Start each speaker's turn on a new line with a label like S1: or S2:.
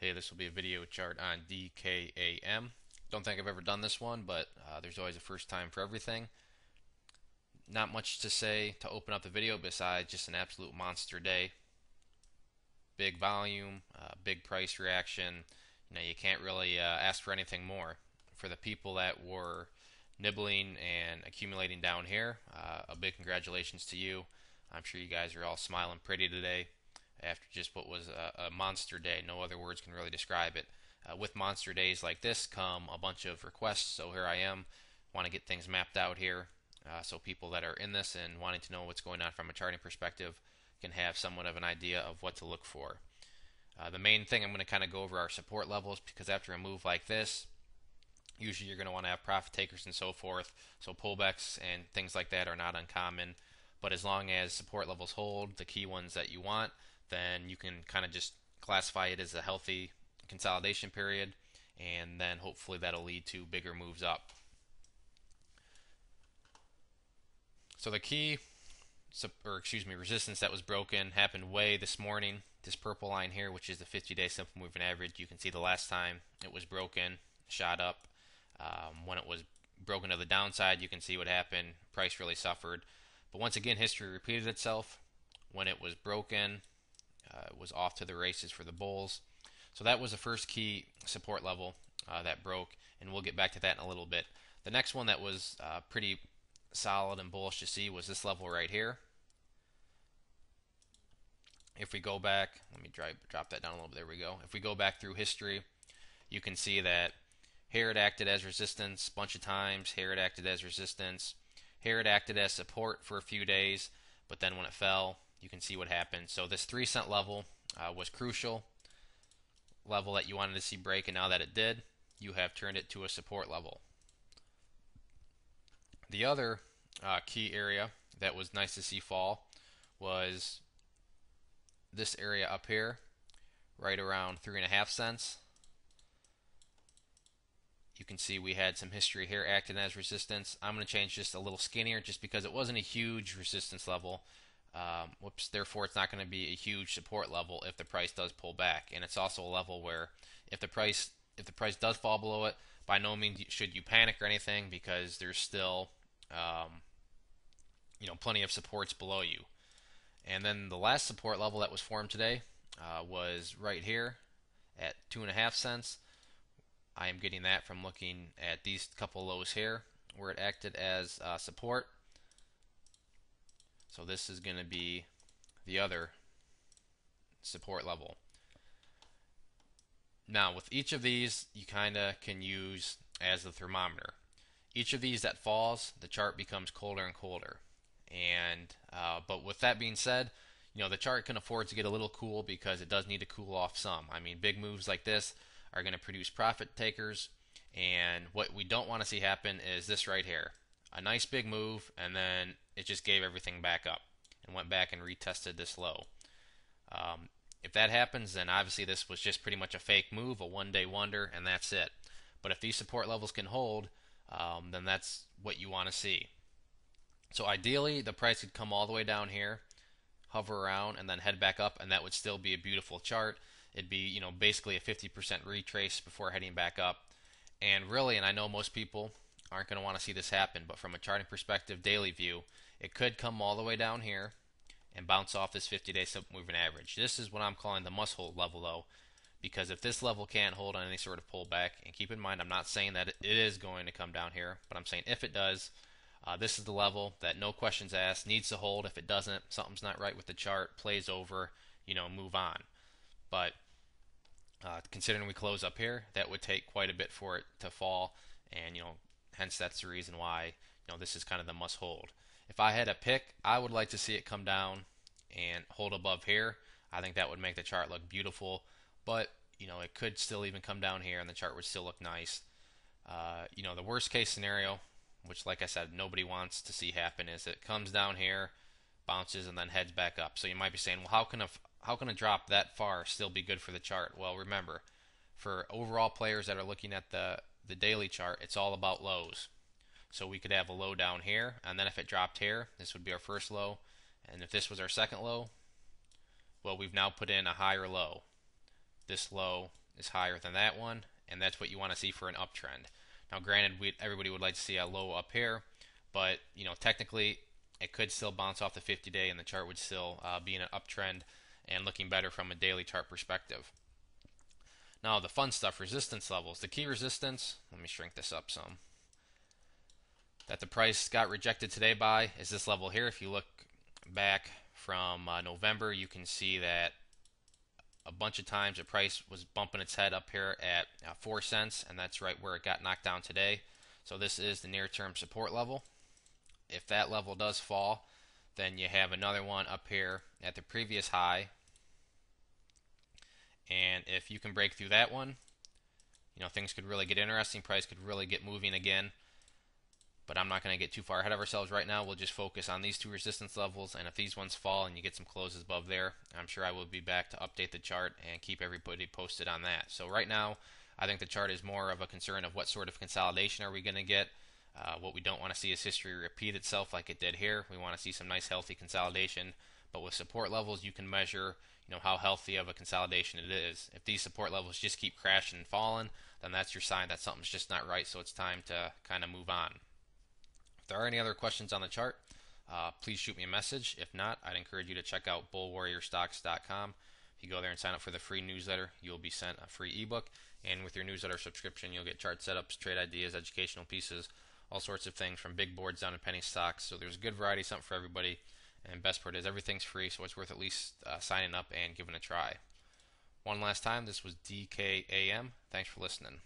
S1: Hey, this will be a video chart on DKAM. Don't think I've ever done this one, but there's always a first time for everything. Not much to say to open up the video besides just an absolute monster day. Big volume, big price reaction. You can't really ask for anything more. For the people that were nibbling and accumulating down here, a big congratulations to you. I'm sure you guys are all smiling pretty today after just what was a monster day. No other words can really describe it. With monster days like this come a bunch of requests, so here I am. Want to get things mapped out here so people that are in this and wanting to know what's going on from a charting perspective can have somewhat of an idea of what to look for. The main thing I'm going to kind of go over are support levels, because after a move like this, usually you're going to want to have profit takers and so forth. So pullbacks and things like that are not uncommon. But as long as support levels hold, the key ones that you want, then you can kind of just classify it as a healthy consolidation period, and then hopefully that'll lead to bigger moves up. So the key, resistance that was broken happened way this morning. This purple line here, which is the 50-day simple moving average, you can see the last time it was broken, shot up. When it was broken to the downside, you can see what happened. Price really suffered. But once again, history repeated itself. When it was broken, it was off to the races for the bulls. So that was the first key support level that broke, and we'll get back to that in a little bit. The next one that was pretty solid and bullish to see was this level right here. If we go back, let me drop that down a little bit. There we go. If we go back through history, you can see that here it acted as resistance a bunch of times. Here it acted as resistance. Here it acted as support for a few days, but then when it fell, you can see what happened. So this 3 cent level was crucial level that you wanted to see break, and now that it did, you have turned it to a support level. The other key area that was nice to see fall was this area up here, right around 3.5 cents. You can see we had some history here acting as resistance. I'm going to change just a little skinnier just because it wasn't a huge resistance level. Therefore it's not going to be a huge support level if the price does pull back. And it's also a level where if the price does fall below it, by no means should you panic or anything, because there's still plenty of supports below you. And then the last support level that was formed today was right here at 2.5 cents. I am getting that from looking at these couple lows here where it acted as support. So this is going to be the other support level. Now with each of these, you kind of can use as the thermometer. Each of these that falls, the chart becomes colder and colder. And but with that being said, the chart can afford to get a little cool because it does need to cool off some. I mean, big moves like this are going to produce profit takers, and what we don't want to see happen is this right here. A nice big move, and then it just gave everything back up and went back and retested this low. If that happens, then obviously this was just pretty much a fake move, a one-day wonder, and that's it. But if these support levels can hold, then that's what you want to see. So ideally, the price could come all the way down here, hover around, and then head back up, and that would still be a beautiful chart. It'd be, basically a 50% retrace before heading back up. And really, and I know most people aren't going to want to see this happen, but from a charting perspective, daily view, it could come all the way down here and bounce off this 50-day simple moving average. This is what I'm calling the must-hold level, though, because if this level can't hold on any sort of pullback, and keep in mind, I'm not saying that it is going to come down here, but I'm saying if it does, this is the level that no questions asked, needs to hold. If it doesn't, something's not right with the chart, plays over, move on. But considering we close up here, that would take quite a bit for it to fall, and hence that's the reason why this is kind of the must hold. If I had a pick, I would like to see it come down and hold above here. I think that would make the chart look beautiful, but it could still even come down here and the chart would still look nice. The worst case scenario, which like I said nobody wants to see happen, is it comes down here, bounces, and then heads back up. So you might be saying, well, how can a drop that far still be good for the chart? Well, remember, for overall players that are looking at the daily chart, it's all about lows. So we could have a low down here, and then if it dropped here, this would be our first low. And if this was our second low, well, we've now put in a higher low. this low is higher than that one, and that's what you want to see for an uptrend. Now, granted, everybody would like to see a low up here, but technically, it could still bounce off the 50-day, and the chart would still be in an uptrend and looking better from a daily chart perspective. Now, the fun stuff, resistance levels. The key resistance, let me shrink this up some, that the price got rejected today by is this level here. If you look back from November, you can see that a bunch of times the price was bumping its head up here at 4 cents, and that's right where it got knocked down today. So this is the near-term support level. If that level does fall, then you have another one up here at the previous high, and if you can break through that one, things could really get interesting. Price could really get moving again. But I'm not going to get too far ahead of ourselves right now. We'll just focus on these two resistance levels, and if these ones fall and you get some closes above there, I'm sure I will be back to update the chart and keep everybody posted on that. So right now, I think the chart is more of a concern of what sort of consolidation are we going to get. What we don't want to see is history repeat itself like it did here. We want to see some nice healthy consolidation, but with support levels you can measure how healthy of a consolidation it is. If these support levels just keep crashing and falling, then that's your sign that something's just not right, so it's time to kind of move on. If there are any other questions on the chart, please shoot me a message. If not, I'd encourage you to check out bullwarriorstocks.com. If you go there and sign up for the free newsletter, you'll be sent a free ebook, and with your newsletter subscription, you'll get chart setups, trade ideas, educational pieces, all sorts of things from big boards down to penny stocks. So there's a good variety, something for everybody, and best part is everything's free, so it's worth at least signing up and giving it a try. One last time, this was DKAM. Thanks for listening.